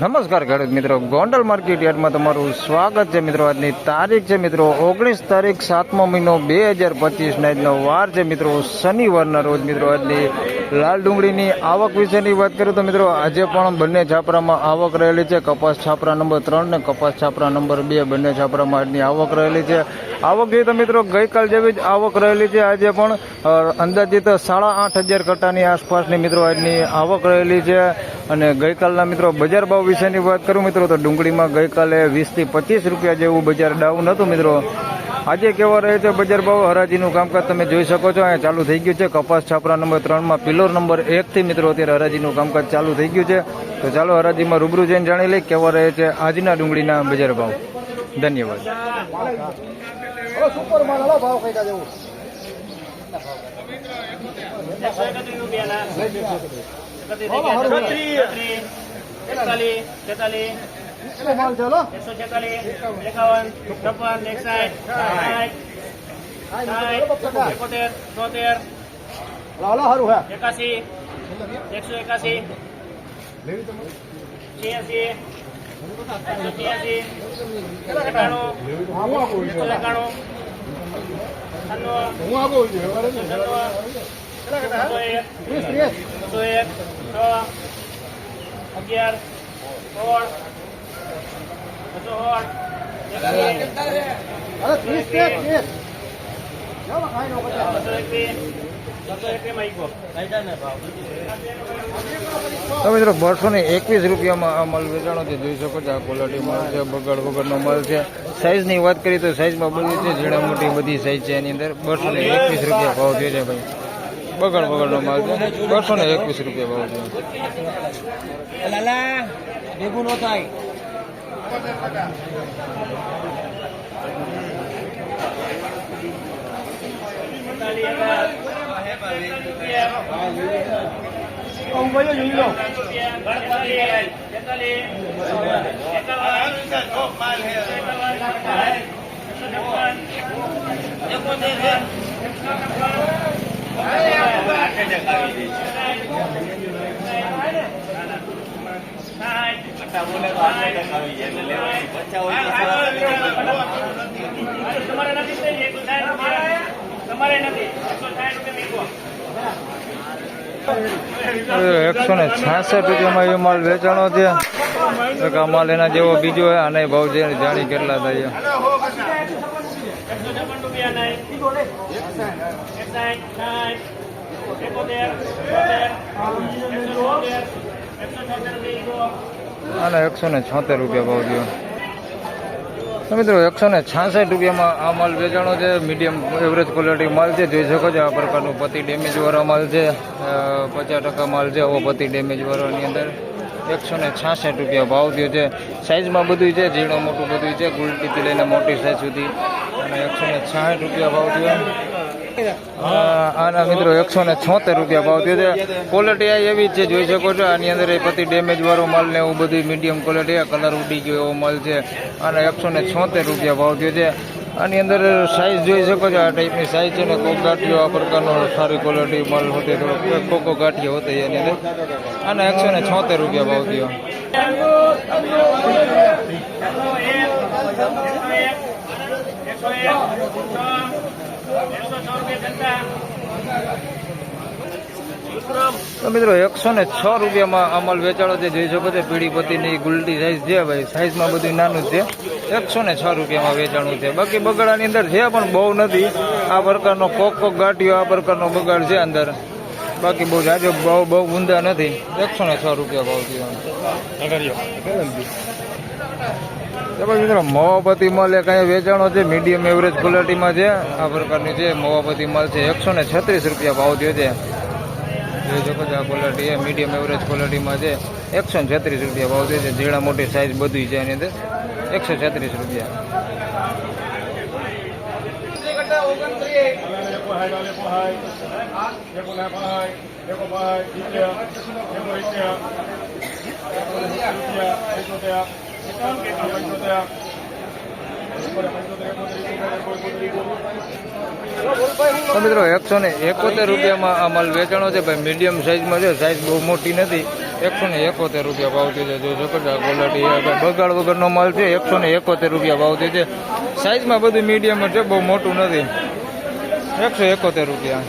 નમસ્કાર ખેડૂત મિત્રો, ગોંડલ માર્કેટ યાર્ડમાં તમારું સ્વાગત છે મિત્રો. આજની તારીખ છે મિત્રો 19 તારીખ 7મો મહિનો 2025 આજનો વાર છે મિત્રો શનિવારના રોજ. મિત્રો આજની લાલ ડુંગળીની આવક વિશેની વાત કરું તો મિત્રો આજે પણ બંને છાપરામાં આવક રહેલી છે. કપાસ છાપરા નંબર 3 ને કપાસ છાપરા નંબર 2 બંને છાપરામાં આજની આવક રહેલી છે. આવક જોઈએ તો મિત્રો ગઈકાલ જેવી જ આવક રહેલી છે. આજે પણ અંદાજિત 8,500 કટ્ટાની આસપાસની મિત્રો આજની આવક રહેલી છે. અને ગઈકાલના મિત્રો બજાર ભાવ વિશેની વાત કરું મિત્રો તો ડુંગળીમાં ગઈકાલે 20 થી 25 રૂપિયા જેવું બજાર ડાઉન હતું મિત્રો. આજે કેવા રહે છે બજાર ભાવ? હરાજીનું કામકાજ તમે જોઈ શકો છો, અહીંયા ચાલુ થઈ ગયું છે. કપાસ છાપરા નંબર 3માં પિલોર નંબર 1 થી મિત્રો અત્યારે હરાજીનું કામકાજ ચાલુ થઈ ગયું છે. તો ચાલો હરાજીમાં રૂબરૂ જઈને જાણી લઈ કેવા રહે છે આજના ડુંગળીના બજાર ભાવ. ધન્યવાદ. તો મિત્રો 221 રૂપિયામાં આ માલ વેચાણો છે. જોઈ શકો છો આ ક્વોલિટી માલ છે, બગડ વગરનો માલ છે. સાઈઝની વાત કરીએ તો સાઈઝમાં બધી છે, ઝીણા મોટી બધી સાઈઝ છે. એની અંદર 221 રૂપિયા ભાવ થયો છે ભાઈ. બગડ વગરનો માલ છે, 221 રૂપિયા ભાવ છે. ભેગું ન થાય. એકસો ને 66 રૂપિયામાં એ માલ વેચાણો છે. આ માલ એના જેવો બીજો હોય આને ભાવ છે જાણી કેટલા થાય. આને 176 રૂપિયા ભાવ થયો. મિત્રો 166 રૂપિયામાં આ માલ વેચાણો છે. મીડિયમ એવરેજ ક્વોલિટી માલ છે. જોઈ શકો છો આ પ્રકારનું પતિ ડેમેજ વાળો માલ છે. 50% માલ છે. ઓ પતિ ડેમેજ વાળાની અંદર 166 રૂપિયા ભાવ થયો છે. સાઈઝમાં બધું છે, ઝીણું મોટું બધું છે, ગુલટીથી લઈને મોટી સાઈઝ સુધી. અને 166 રૂપિયા ભાવ થયો. આના મિત્રો 176 રૂપિયા ભાવ થયો છે. ક્વોલિટી આ એવી જ છે, જોઈ શકો છો. આની અંદર પતિ ડેમેજ વાળો માલ ને એવું બધું મીડિયમ ક્વોલિટી, કલર ઉડી ગયો એવો માલ છે. આના 176 રૂપિયા ભાવ થયો છે. આની અંદર સાઈઝ જોઈ શકો છો. આ ટાઈપની સાઈઝ છે ને કોક ગાંઠિયો આ પ્રકારનો સારી ક્વોલિટી માલ હોતી, થોડો કોકો ગાંઠિયો હોતી એની અંદર. આના 176 રૂપિયા ભાવ થયો. તો મિત્રો 106 રૂપિયામાં અમલ વેચાણો છે. જોઈ શકો છો પીળી પતિની ગુલટી સાઈઝ છે ભાઈ. સાઈઝમાં બધું નાનું જ છે. 106 રૂપિયામાં વેચાણું છે. બાકી બગાડાની અંદર છે પણ બહુ નથી. આ પ્રકારનો કોક ગાંઠિયો આ પ્રકારનો બગાડ છે અંદર. બાકી બહુ જાજો બહુ ઊંધા નથી. 106 રૂપિયા ભાવ થયો. મિત્રો મોવાપતિ માલ એક અહીંયા વેચાણો છે. મીડિયમ એવરેજ ક્વોલિટીમાં છે. આ પ્રકારની છે મોવાપતિ માલ છે. 136 રૂપિયા ભાવ થયો છે. જોઈ શકો છો આ ક્વોલિટી છે, મીડિયમ એવરેજ ક્વોલિટીમાં છે. 136 રૂપિયા ભાવ થયો છે. ઝીણા મોટી સાઈઝ બધી છે એની અંદર. 136 રૂપિયા. તો મિત્રો 171 રૂપિયામાં આ માલ વેચાણો છે ભાઈ. મીડિયમ સાઈઝમાં છે, સાઈઝ બહુ મોટી નથી. 171 રૂપિયા ભાવ થયો છે. જોઈ શકો છો ક્વોલિટી બગાડ વગરનો માલ છે. 171 રૂપિયા ભાવ થયો છે. સાઇઝમાં બધું મીડિયમ છે, બહુ મોટું નથી. 171 રૂપિયા.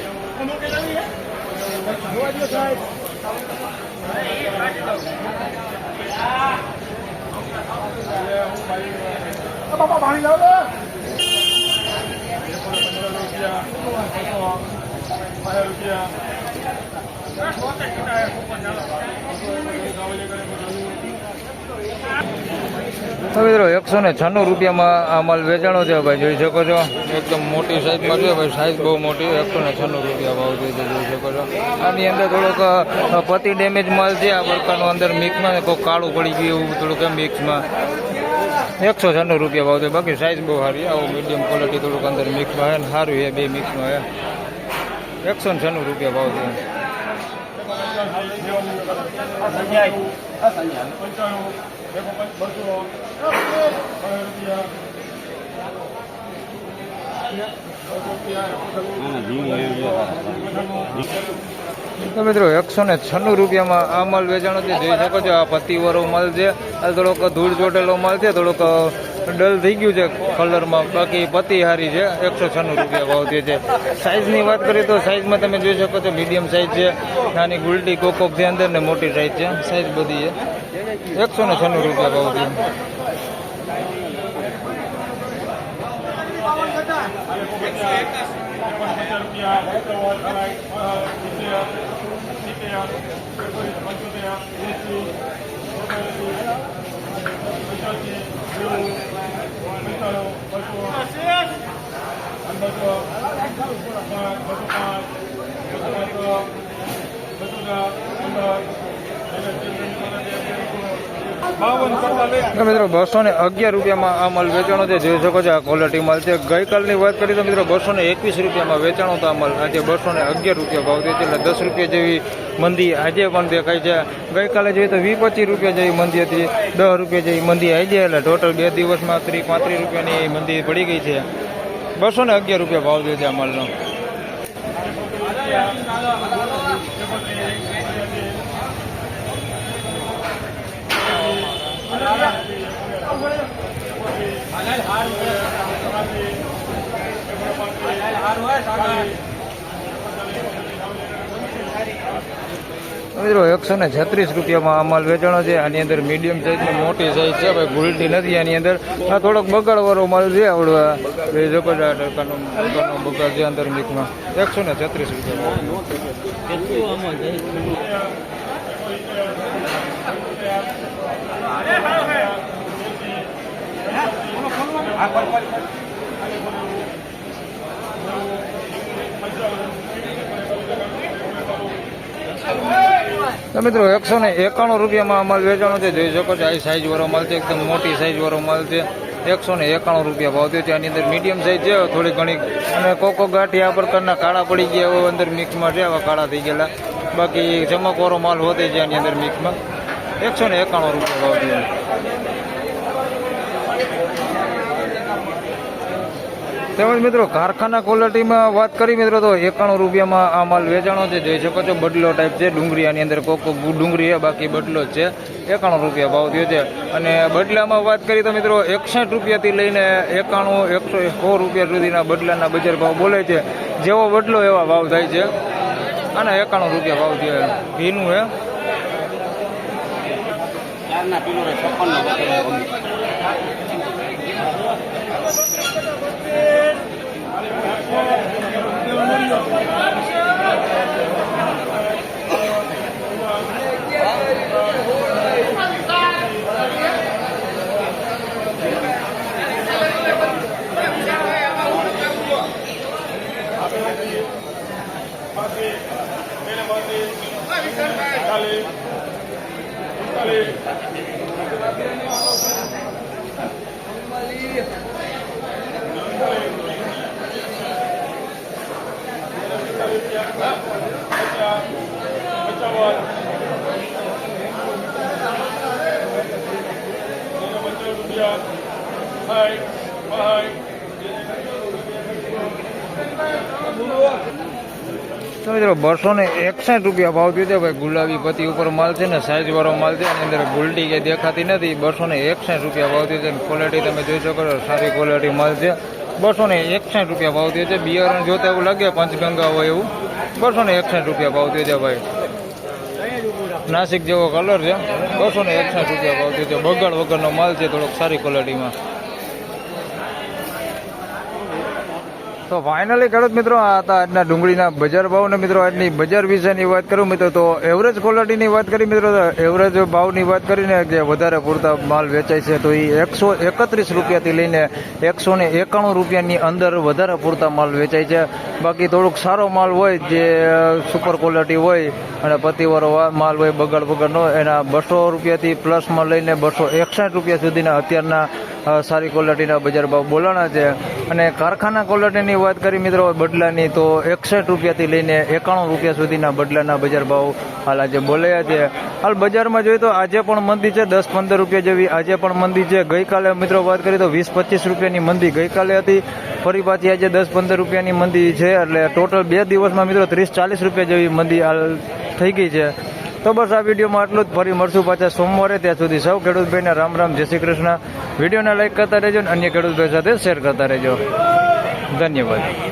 તો મિત્રો 196 રૂપિયામાં આ માલ વેચાણો છે ભાઈ. જોઈ શકો છો એકદમ મોટી સાઈઝમાં છે ભાઈ. સાઈઝ બહુ મોટી. 196 રૂપિયા ભાવ છે. જોઈ શકો છો આની અંદર થોડોક પતિ ડેમેજ માલ છે. આ પ્રકારનું અંદર મિક્સમાં કોઈ કાળું પડી ગયું એવું થોડુંક મિક્સમાં. 196 રૂપિયા ભાવ છે. બાકી સાઈઝ બહુ સારી. આવું મીડિયમ ક્વોલિટી થોડુંક અંદર મિક્સમાં છે ને સારું છે. બે મિક્સમાં છે. 196 રૂપિયા ભાવ છે. તો મિત્રો 196 રૂપિયામાં આ માલ વેચાણો છે. જોઈ શકો છો આ પત્તીવાળો માલ છે. આ થોડોક ધૂળ ચોટેલો માલ છે. થોડોક ડલ થઈ ગયું છે કલરમાં. બાકી પત્તી સારી છે. 196 રૂપિયા ભાવ થયો છે. સાઇઝની વાત કરીએ તો સાઇઝમાં તમે જોઈ શકો છો મીડિયમ સાઇઝ છે. નાની ગુલટી કોકોપ છે અંદર ને મોટી સાઇઝ છે. સાઇઝ બધી છે. 196 રૂપિયા ભાવ થયો. મિત્રો 211 રૂપિયામાં આ માલ વેચાણો છે. જોઈ શકો છો આ ક્વોલિટી માલ છે. ગઈકાલની વાત કરીએ તો મિત્રો 221 રૂપિયામાં વેચાણો તો આ માલ આજે 211 રૂપિયા ભાવ છે. એટલે 10 રૂપિયા જેવી મંદી આજે પણ દેખાય છે. ગઈકાલે જોઈએ તો 20-25 રૂપિયા જેવી મંદી હતી. 10 રૂપિયા જેવી મંદી આવી જાય. એટલે ટોટલ 2 દિવસમાં 30-35 રૂપિયાની મંદી પડી ગઈ છે. 211 રૂપિયા ભાવ છે આ માલનો. મિત્રો 136 રૂપિયામાં આ માલ વેચાણો છે. આની અંદર મીડિયમ સાઈઝની મોટી સાઈઝ છે ભાઈ. ગુલટી નથી આની અંદર. આ થોડોક બગાડવાળો માલ છે. આવડવા બગાડ છે અંદર મિક્સમાં. 136 રૂપિયા. તો મિત્રો 191 રૂપિયામાં આ માલ વેચાણો છે. જોઈ શકો છો આ સાઈઝ વાળો માલ છે. એકદમ મોટી સાઈઝ વાળો માલ છે. 191 રૂપિયા ભાવ થયો છે. આની અંદર મીડિયમ સાઈઝ છે થોડી ઘણી. અને કોકો ગાંઠી આ પ્રકારના કાળા પડી ગયા હોય અંદર મિક્સમાં છે. આવા કાળા થઈ ગયેલા. બાકી ચમકવાળો માલ હોતે છે આની અંદર મિક્સમાં. 191 રૂપિયા ભાવ થયો. તેમજ મિત્રો કારખાના ક્વોલિટીમાં વાત કરી મિત્રો તો 91 રૂપિયામાં આ માલ વેચાણો છે. જોઈ શકો છો બદલો ટાઈપ છે. ડુંગળી આની અંદર કોકો ડુંગળી છે. બાકી બદલો જ છે. 91 રૂપિયા ભાવ થયો છે. અને બદલામાં વાત કરી તો મિત્રો 61 રૂપિયાથી લઈને 91, 100 રૂપિયા સુધીના બદલાના બજાર ભાવ બોલે છે. જેવો બદલો એવા ભાવ થાય છે. અને 91 રૂપિયા ભાવ થયો. ઘીનું હે તો મિત્રો 261 રૂપિયા ભાવ થયો છે ભાઈ. ગુલાબી પતિ ઉપર માલ છે ને, સાઈઝ વાળો માલ છે, એની અંદર ગુલટી કે દેખાતી નથી. 261 રૂપિયા ભાવ થયો છે. ક્વોલિટી તમે જોઈ શકો છો, સારી ક્વોલિટી માલ છે. 261 રૂપિયા ભાવ થયો છે. બિયારણ જોતા એવું લાગે પંચગંગા હોય એવું. 261 રૂપિયા ભાવ થયો છે ભાઈ. નાસિક જેવો કલર છે. 261 રૂપિયા ભાવ થયો છે. બગાડ વગરનો માલ છે, થોડોક સારી ક્વોલિટીમાં. તો ફાઇનલી ખેડૂત મિત્રો આ હતા આજના ડુંગળીના બજાર ભાવ. ને મિત્રો આજની બજાર વિશેની વાત કરું મિત્રો તો એવરેજ ક્વોલિટીની વાત કરી મિત્રો તો એવરેજ ભાવની વાત કરીને જે વધારે પૂરતા માલ વેચાય છે તો એ 131 રૂપિયાથી લઈને 191 રૂપિયાની અંદર વધારે પૂરતા માલ વેચાય છે. બાકી થોડુંક સારો માલ હોય જે સુપર ક્વોલિટી હોય અને પતિવાળો માલ હોય બગાડ વગરનો, એના 200 રૂપિયાથી પ્લસમાં લઈને 261 રૂપિયા સુધીના અત્યારના સારી ક્વોલિટીના બજાર ભાવ બોલાણા છે. અને કારખાના ક્વોલિટીની વાત કરી મિત્રો બદલાની તો 61 રૂપિયાથી લઈને 91 રૂપિયા સુધીના બદલાના બજાર ભાવ હાલ આજે બોલાયા છે. હાલ બજારમાં જોઈએ તો આજે પણ મંદી છે 10-15 રૂપિયા જેવી આજે પણ મંદી છે. ગઈકાલે મિત્રો વાત કરીએ તો 20-25 રૂપિયાની મંદી ગઈકાલે હતી. ફરી પાછી આજે 10-15 રૂપિયાની મંદી છે. એટલે ટોટલ 2 દિવસમાં મિત્રો 30-40 રૂપિયા જેવી મંદી હાલ થઈ ગઈ છે. તો બસ આ વિડીયોમાં આટલું જ. ફરી મળશું પાછા સોમવારે. ત્યાં સુધી સૌ ખેડૂતભાઈને રામ રામ, જય શ્રી કૃષ્ણ. વિડીયોને લાઈક કરતા રહેજો અને અન્ય ખેડૂતભાઈ સાથે શેર કરતા રહેજો. ધન્યવાદ.